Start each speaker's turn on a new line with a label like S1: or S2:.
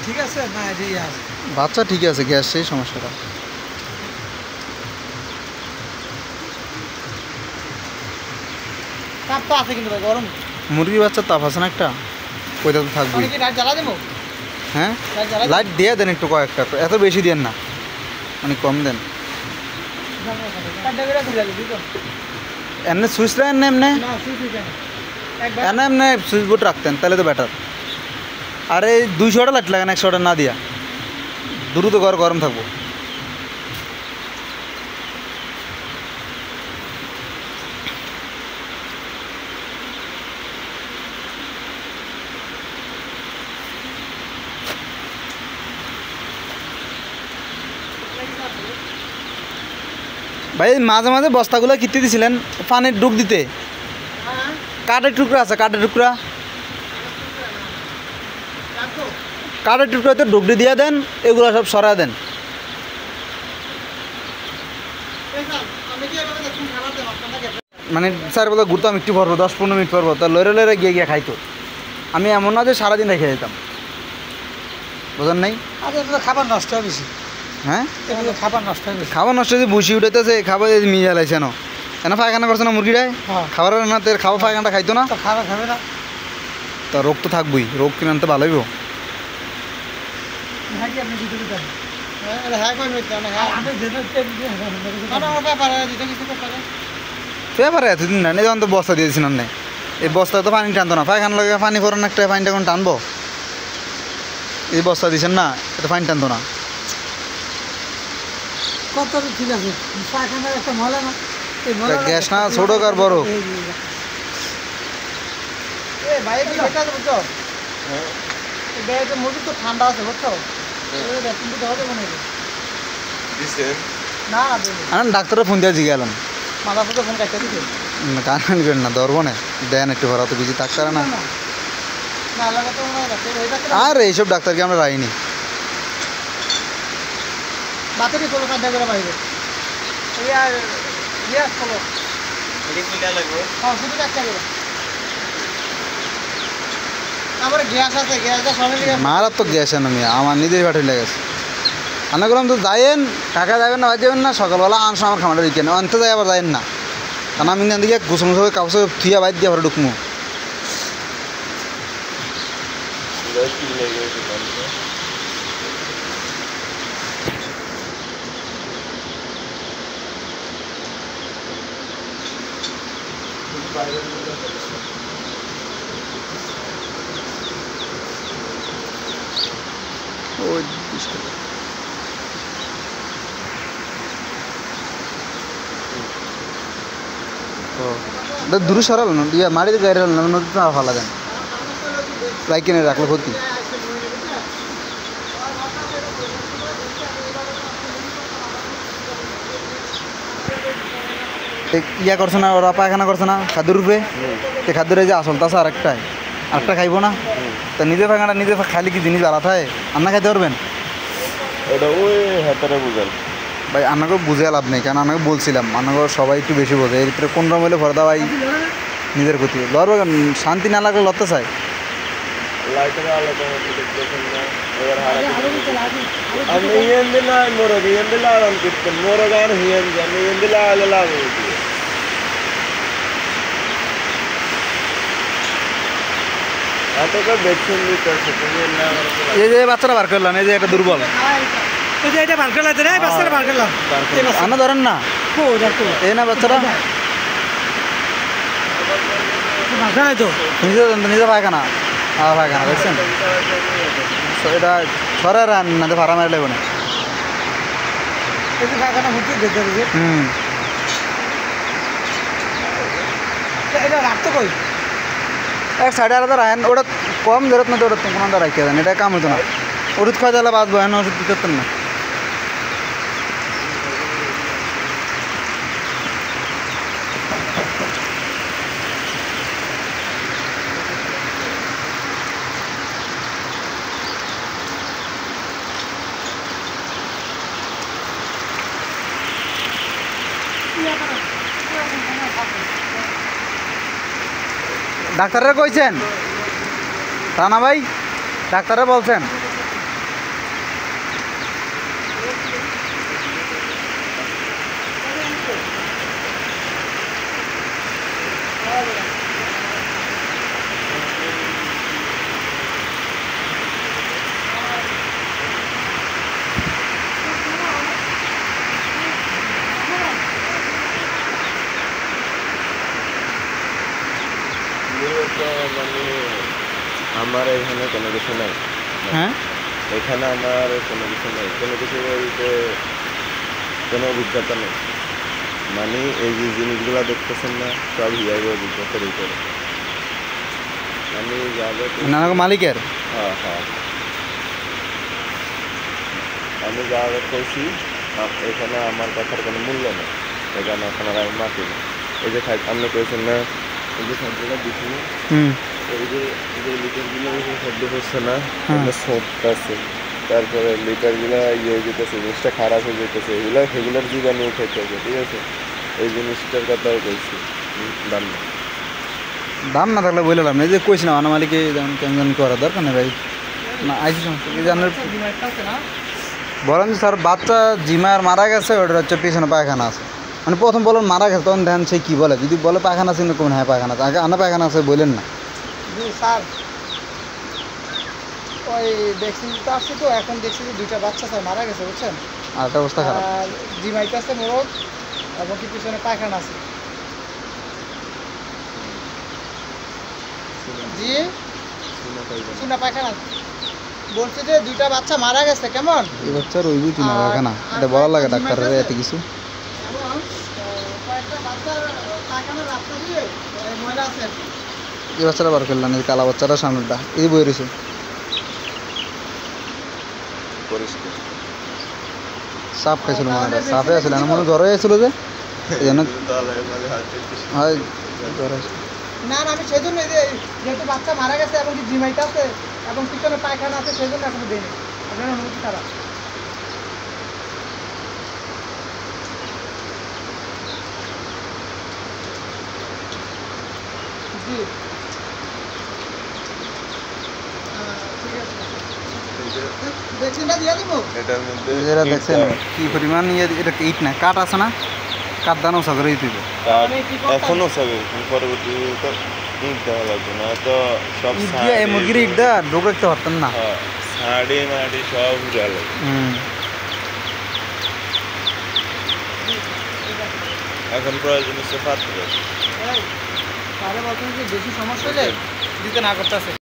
S1: ঠিক আছে না এটাই আছে
S2: বাচ্চা ঠিক আছে গ্যাস সেই সমস্যাটা
S1: তাপ তো আছে কিন্তু ভাই গরম
S2: মুরগির বাচ্চার তাপ আছে না একটা ওইটা তো থাকবে
S1: কি লাইট জ্বালা দেবো
S2: হ্যাঁ লাইট দিয়ে দেন একটু কয়েকটা এত বেশি দেন না মানে কম দেন এমনি সুইচ দেন না এমনি এমনি সুইচ বোর্ড রাখতেন তাহলে তো বেটার আরে 200টা লাইট লাগান 100টা না দিয়া দ্রুত গরম থাকবো ভাই মাঝে মাঝে বস্তাগুলো কিনতে দিছিলেন পানির ডুব দিতে কাঠের টুকরা আছে কাঠের টুকরা তো ডুব দিয়ে দেন এগুলো সব সরা দেন মানে স্যার বলে ঘুরতাম একটু পরবো 10-15 মিনিট পরবো তা লড়ে লড়ে গিয়ে খাইতো আমি এমন না যে সারাদিন রেখে যেতাম বোঝেন নাই
S1: খাবার নষ্ট হয় বেশি
S2: হ্যাঁ
S1: খাবার নষ্ট হয়
S2: খাবার নষ্ট হয়েছে ভুসি উঠেছে খাবার মিয়ে লাইছে না এনা পায়খানা করছে না মুরগিটাই খাবার না খাবার পায়খানাটা খাইতো না
S1: খাবার খাবে না
S2: তা রোগ তো থাকবই রোগ কিনে আনতে ভালো হইব পেপারে এতদিন না যখন তো বস্তা দিয়েছিলাম না এই বস্তায় তো পানি টানতো না পায়খানা লাগে পানি করেন একটা পানিটা এখন টানবো এই বস্তা দিয়েছেন না এটা পানি টানতো না
S1: কত ঠিক আছে পায়খানার একটা ময়লা না
S2: গ্যাস না ছোট আর বড়
S1: মুরগি তো ঠান্ডা আছে বুঝছো না
S2: ডাক্তারের ফোন দিয়ে জিজ্ঞালাম
S1: মাথা ফুটে ফোন কাটতে দিচ্ছে
S2: কান নিবেন না ধরবো না দেন একটু ভরা তো বিজি ডাক্তার না আর এইসব ডাক্তারকে আমরা রাইনি
S1: বাতেরই চলো কাঁদা করে বাইরে শুধু একটা করে তারপরে গ্যাস আছে গ্যাসটা সবাই
S2: মারাত্মক গ্যাস এনে আমি আমার নিজের বাড়ি লেগেছে আনা করলাম তো যাইয়েন কাকা যাবেন না বাদ যাবেন না সকালবেলা আনসো আমার খামারটা দিকে অন্তে যাই আবার যাইন না কারণ আমি দিকে গোসল মোসল কাপড় থুয়া বাইর দিয়ে আবার ঢুকমু ওই দূরে সরাল না ইয়া মাটিতে গাড়ি না নদীতে না ফালা দেন প্রায় কিনে রাখলো ক্ষতি ইয়া করছে না ওরা পায়খানা করছে না খাদ্যের রূপে সে খাদ্যের যে আসল তাছে আরেকটা খাইবো না তা নিজে পায়খানাটা নিজে খাইলে কি জিনিস আলাদা হয় রান্না খাইতে পারবেন ভাই আমাকেও বুঝে লাভ নেই কারণ আমাকে বলছিলাম আমাকে সবাই একটু বেশি বোঝে এর ভিতরে কোন রকম হলে ভরদা ভাই নিজের ক্ষতি লড়বে শান্তি না লাগলে লড়তে চাই এই যে বাচ্চাটা বার করলাম এই যে একটা দুর্বল আনা ধরেন না এই না বাচ্চাটা নিজে পায়খানা পায়খানা দেখছেন এটা সরে না ভাড়া মারি লাগবে না
S1: রাখতো কই
S2: এক সাইডে আলাদা রাখেন ওটা কম জরুরত না তো ওটা কোনো রাখিয়ে দেন এটা কাম হতো না ওষুধ খাওয়া তাহলে বাঁচবো এখন ওষুধ দিতে না ডাক্তাররা কইছেন তা না ভাই ডাক্তারে বলছেন?
S3: মানে আমার এখানে কোনো কিছু নাই।
S2: হ্যাঁ,
S3: এখানে আমার কোনো কিছু নেই, কোনো কিছু বলতে কোনো অভিজ্ঞতা নেই। মানে এই যে জিনিসগুলো দেখতেছেন না, সব হিয়াই অভিজ্ঞতার উপরে। আমি যাবে
S2: নানা মালিকের।
S3: হ্যাঁ হ্যাঁ, আমি যাবে করছি, এখানে আমার কথার কোনো মূল্য নেই। এখানে এখন আর আমি মাটি না। এই যে আপনি করেছেন না, এই যে খাদ্যটা দিচ্ছি না, এই যে লিটারগুলো শব্দ করছে না, সোপটা আছে, তারপরে লিটারগুলো ইয়ে হয়ে যেতেছে, জিনিসটা খারাপ হয়ে যেতেছে, সেগুলোর জীবাণু উঠাইতে হবে, ঠিক আছে? এই জিনিসটার কথাও বলছি। দাম না,
S2: দাম না থাকলে বলে লাভ নেই। যে কইছি না আনা মালিকে যেমন কেমন করা দরকার নেই ভাই। না আইসি সমস্যা এই জানার বলেন যে স্যার বাচ্চা জিমার মারা গেছে, ওটার হচ্ছে পিছনে পায়খানা আছে। মানে প্রথম বলেন মারা গেছে, তখন দেখেন সে কী বলে। যদি বলে পায়খানা আছে, কিন্তু কোন হ্যাঁ পায়খানা আছে, আগে আনা পায়খানা আছে বললেন না।
S1: স্যার ওই ভ্যাকসিন দিতে আসছি তো, এখন দেখছি যে 2টা বাচ্চা স্যার মারা গেছে, বুঝছেন?
S2: আর একটা অবস্থা খারাপ।
S1: আর জিমাইতে আছে মোরগ, এবং কি পিছনে পায়খানা আছে। জি, চুনা পায়খানা বলছে যে 2টা বাচ্চা মারা গেছে। কেমন
S2: এই বাচ্চার ওই বুঝি না পায়খানা, এটা বলা লাগে ডাক্তারের এত কিছু।
S1: এবং কয়েকটা বাচ্চার পায়খানার রাস্তা দিয়ে ময়লা আছে।
S2: এই বাচ্চাটা বার করলেন, এই কালা বাচ্চাটা সামনেটা এই বই রয়েছে।
S3: পরিষ্কার
S2: সাপ খাইছিল মনে হয়, সাপে আসলে না মনে জ্বর হয়েছিল যে এই জন্য হয় জ্বর হয়েছিল।
S1: না না, আমি সেই জন্য যেহেতু বাচ্চা মারা গেছে এবং কি জিমাইতে আছে এবং পিছনে পায়খানা আছে, সেই জন্য এখনো দিইনি। আপনার অনুমতি ছাড়া। জি, ঠিক আছে, ভ্যাকসিনটা দিয়ে দেবো।
S3: এটার মধ্যে
S2: এরা দেখছেন কি পরিমাণ ইয়ে, এটা ইট না কাঠ আছে না, কাঠ দানো সাগরে দিতে
S3: এখনো সবে পরবর্তীতে তো ইট দেওয়া লাগবে না তো, সব
S2: ইট দিয়ে এই মুরগির ইট দেওয়া ঢোক রাখতে পারতেন না।
S3: হ্যাঁ, শাড়ি মাড়ি সব গেল। এখন প্রয়োজন হচ্ছে পাত্র।
S1: তাহলে বলছেন যে বেশি সমস্যা হলে দিতে না করতেছে।